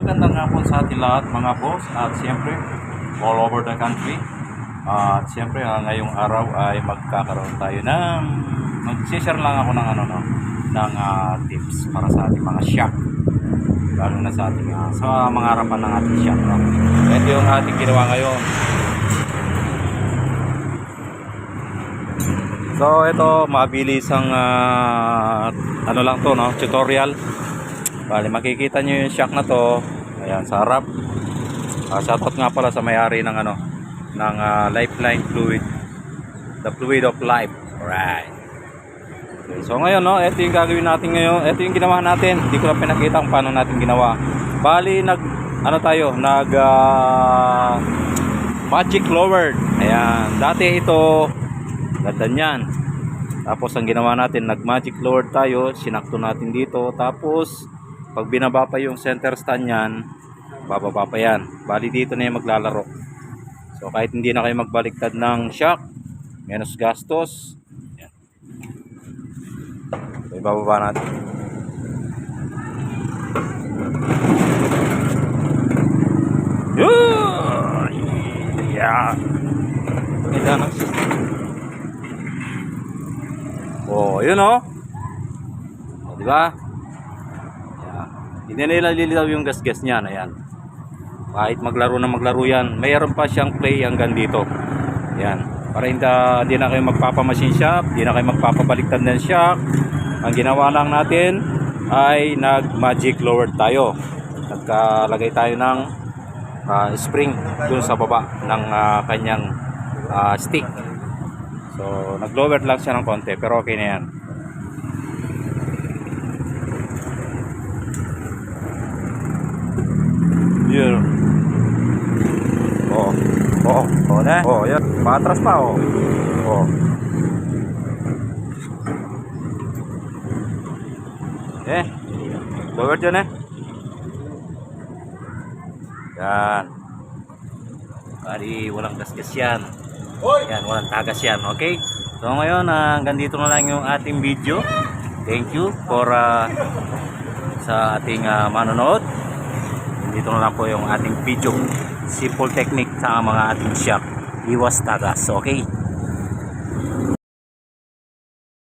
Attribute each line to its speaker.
Speaker 1: Magandang hapon sa ating lahat mga boss at siyempre all over the country. At siyempre ngayong araw ay magkakaroon tayo ng mag-share lang ako ng tips para sa ating mga shop, lalo na sa ating sa mga harapan ng ating shop, no? Ito yung ating ginawa ngayon. So ito mabilis ang lang to, no, tutorial. Bali makikita nyo yung shock na to, ayan sa harap. Shoutout nga pala sa may-ari ng lifeline fluid, the fluid of life. Alright, okay, so ngayon, no, ito yung gagawin natin ngayon. Ito yung ginawa natin, hindi ko na pinakita kung paano natin ginawa. Bali magic lowered. Ayan, dati ito ganda nyan. Tapos ang ginawa natin, nag magic lowered tayo, sinakto natin dito. Tapos pag binaba pa yung center stand yan, bababa pa yan. Bali dito na yung maglalaro. So kahit hindi na kayo magbaliktad ng shock, menos gastos. Yan. So ibababa natin. Yeah. Oh, yun oh. Oh, di ba? Hindi nila lilitaw yung gas-gas niyan. Ayan. Kahit maglaro na maglaro yan, mayroon pa siyang play hanggang dito. Ayan. Para hindi na kayo magpapamachine shop, hindi na kayo magpapabaliktad ng shock. Ang ginawa lang natin ay nag-magic lower tayo. Nagkalagay tayo ng spring dun sa baba ng kanyang stick. So, nag-lower lang siya ng konti, pero okay na yan. Yun. Oh, na. Oh, yan. Patras pa, oh. Oh. Lower dyan, Yan. Bali, walang gasgas yan. Yan, walang tagas yan, okay? So, ngayon, hanggang dito na lang yung ating video. Thank you for sa ating manonood. Dito na lang po yung ating video. Simple technique sa mga ating shock. Iwas tagas. Okay?